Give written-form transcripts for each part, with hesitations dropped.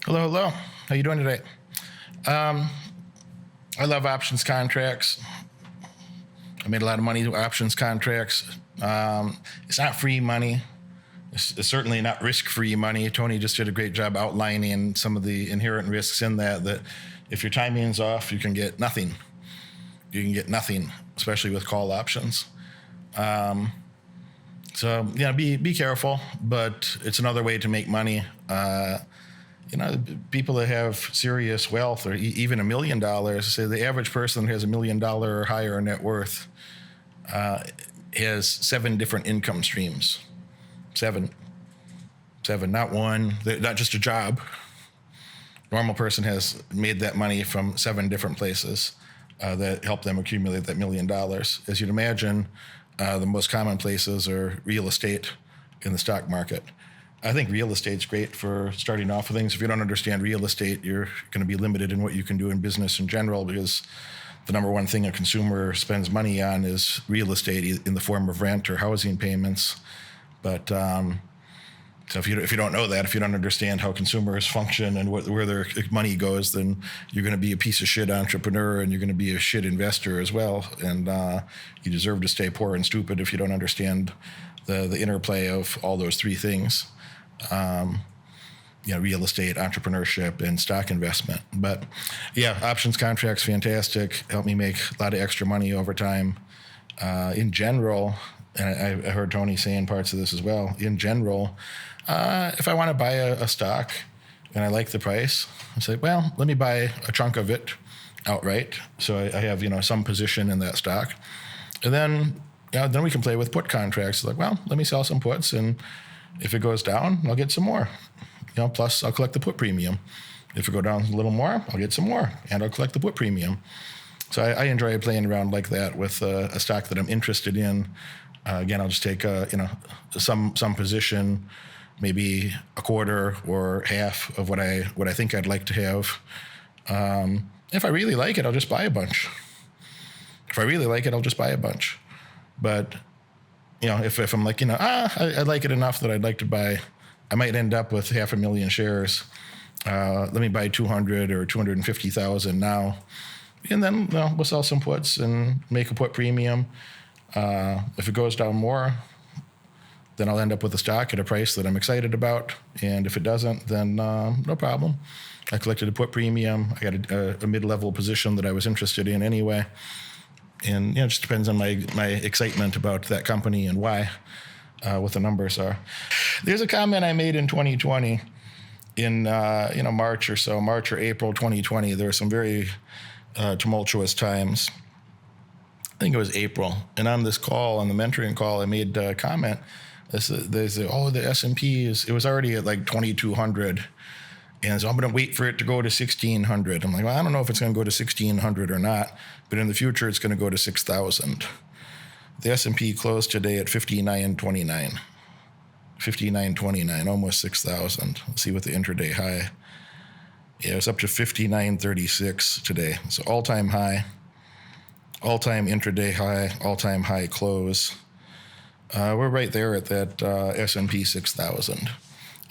Hello, hello. How you doing today? Um, I love options contracts. I made a lot of money with options contracts. It's not free money. It's certainly not risk-free money. Tony just did a great job outlining some of the inherent risks in that if your timing's off, you can get nothing. You can get nothing, especially with call options. So yeah, be careful, but it's another way to make money. People that have serious wealth or even $1 million, say the average person who has $1 million or higher net worth has 7 different income streams. Seven, not one, not just a job. Normal person has made that money from 7 different places that help them accumulate that $1 million. As you'd imagine, the most common places are real estate in the stock market. I think real estate's great for starting off with things. If you don't understand real estate, you're going to be limited in what you can do in business in general, because the number one thing a consumer spends money on is real estate in the form of rent or housing payments. But so if you don't know that, if you don't understand how consumers function and where their money goes, then you're going to be a piece of shit entrepreneur and you're going to be a shit investor as well. And you deserve to stay poor and stupid if you don't understand the interplay of all those 3 things. Real estate, entrepreneurship, and stock investment. But yeah, options contracts, fantastic. Help me make a lot of extra money over time. In general, and I heard Tony saying parts of this as well, in general, if I want to buy a stock and I like the price, I say, well, let me buy a chunk of it outright. So I have, some position in that stock. And then we can play with put contracts. Like, well, let me sell some puts, and if it goes down, I'll get some more. Plus I'll collect the put premium. If it goes down a little more, I'll get some more, and I'll collect the put premium. So I enjoy playing around like that with a stock that I'm interested in. Again, I'll just take some position, maybe a quarter or half of what I think I'd like to have. If I really like it, I'll just buy a bunch. But if I'm like, I like it enough that I'd like to buy, I might end up with 500,000 shares. Let me buy 200 or 250,000 now. And then we'll sell some puts and make a put premium. If it goes down more, then I'll end up with a stock at a price that I'm excited about. And if it doesn't, then no problem. I collected a put premium. I got a mid-level position that I was interested in anyway. And it just depends on my excitement about that company and why, what the numbers are. There's a comment I made in 2020 in March or April 2020. There were some very tumultuous times. I think it was April. And on this call, on the mentoring call, I made a comment. They say, the S&P it was already at like 2,200. And so I'm going to wait for it to go to 1,600. I'm like, well, I don't know if it's going to go to 1,600 or not, but in the future, it's going to go to 6,000. The S&P closed today at 59.29. 59.29, almost 6,000. Let's see what the intraday high. Yeah, it's up to 59.36 today. So all-time high, all-time intraday high, all-time high close. We're right there at that S&P 6,000.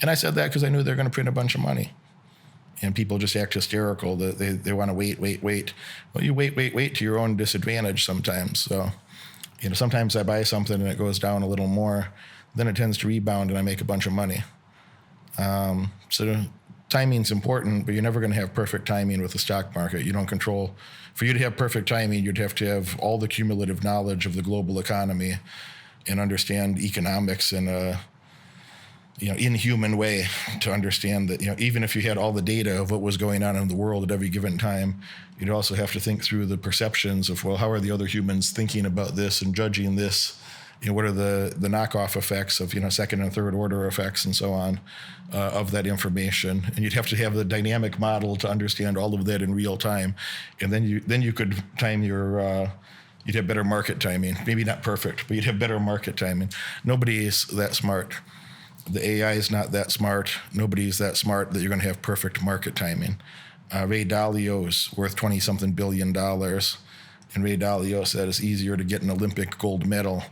And I said that because I knew they're going to print a bunch of money. And people just act hysterical. They want to wait. Well, you wait to your own disadvantage sometimes. So, sometimes I buy something and it goes down a little more. Then it tends to rebound and I make a bunch of money. So timing's important, but you're never going to have perfect timing with the stock market. You don't control. For you to have perfect timing, you'd have to have all the cumulative knowledge of the global economy and understand economics in a inhuman way to understand that, even if you had all the data of what was going on in the world at every given time, you'd also have to think through the perceptions of, well, how are the other humans thinking about this and judging this? What are the knockoff effects of, second and third order effects and so on of that information? And you'd have to have the dynamic model to understand all of that in real time. And then you could time your, you'd have better market timing. Maybe not perfect, but you'd have better market timing. Nobody is that smart. The AI is not that smart. Nobody's that smart that you're going to have perfect market timing. Ray Dalio is worth $20-something billion. And Ray Dalio said it's easier to get an Olympic gold medal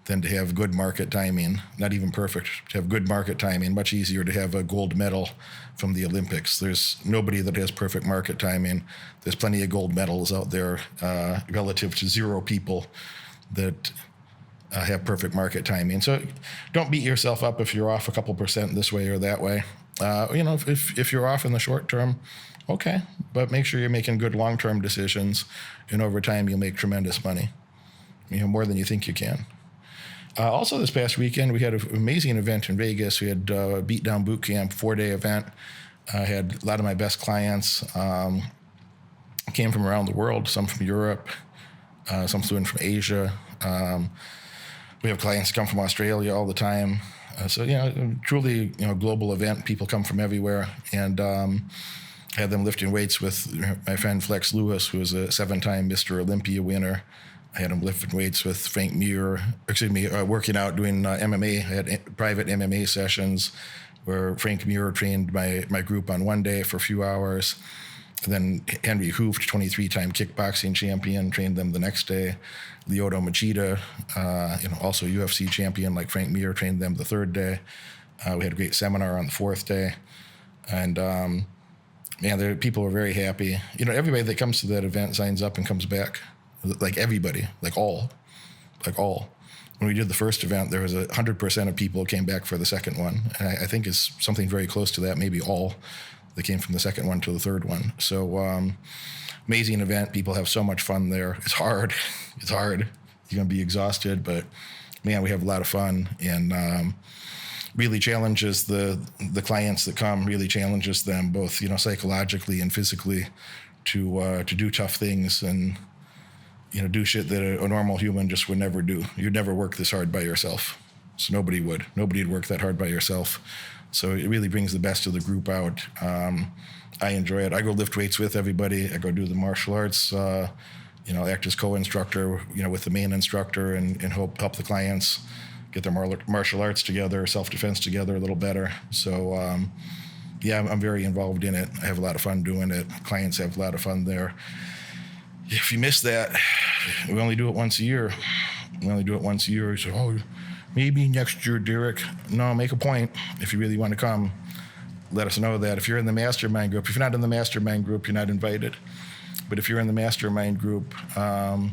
than to have good market timing. Not even perfect, to have good market timing. Much easier to have a gold medal from the Olympics. There's nobody that has perfect market timing. There's plenty of gold medals out there relative to 0 people that have perfect market timing. So don't beat yourself up if you're off a couple % this way or that way. If you're off in the short term, okay, but make sure you're making good long-term decisions, and over time you'll make tremendous money, more than you think you can. Also this past weekend, we had an amazing event in Vegas. We had Beatdown Boot Camp, 4-day event. I had a lot of my best clients came from around the world, some from Europe, some flew in from Asia. We have clients come from Australia all the time. So, truly, global event. People come from everywhere. And had them lifting weights with my friend Flex Lewis, who was a 7-time Mr. Olympia winner. I had him lifting weights with Frank Muir, working out, doing MMA. I had private MMA sessions where Frank Muir trained my group on one day for a few hours. And then Henry Hooft, 23-time kickboxing champion, trained them the next day. Lyoto Machida, also UFC champion like Frank Muir, trained them the third day. We had a great seminar on the 4th day. And, people were very happy. Everybody that comes to that event signs up and comes back. Like everybody, like all. When we did the first event, there was 100% of people came back for the second one. And I think it's something very close to that, maybe all that came from the second one to the third one. So amazing event. People have so much fun there. It's hard. You're going to be exhausted, but man, we have a lot of fun, and really challenges the clients that come, really challenges them both, psychologically and physically to do tough things and, do shit that a normal human just would never do. You'd never work this hard by yourself. So nobody would work that hard by yourself. So it really brings the best of the group out. I enjoy it. I go lift weights with everybody. I go do the martial arts, act as co-instructor, with the main instructor and help the clients get their martial arts together, self-defense together a little better. So, I'm very involved in it. I have a lot of fun doing it. Clients have a lot of fun there. If you miss that, we only do it once a year. You say, maybe next year, Derek. No, make a point. If you really want to come, let us know that. If you're in the mastermind group, if you're not in the mastermind group, you're not invited. But if you're in the mastermind group, I'd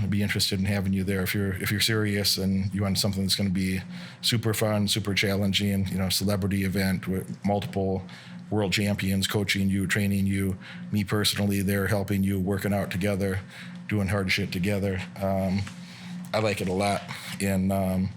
be interested in having you there. If you're serious and you want something that's going to be super fun, super challenging, celebrity event with multiple world champions coaching you, training you, me personally there helping you, working out together, doing hard shit together. I like it a lot, and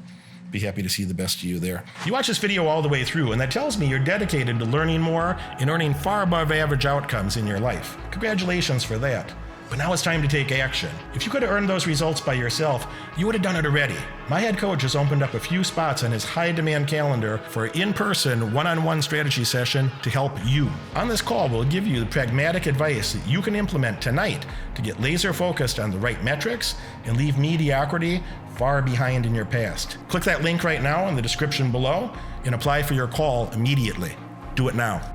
be happy to see the best of you there. You watch this video all the way through, and that tells me you're dedicated to learning more and earning far above average outcomes in your life. Congratulations for that. But now it's time to take action. If you could have earned those results by yourself, you would have done it already. My head coach has opened up a few spots on his high-demand calendar for an in-person, one-on-one strategy session to help you. On this call, we'll give you the pragmatic advice that you can implement tonight to get laser-focused on the right metrics and leave mediocrity far behind in your past. Click that link right now in the description below and apply for your call immediately. Do it now.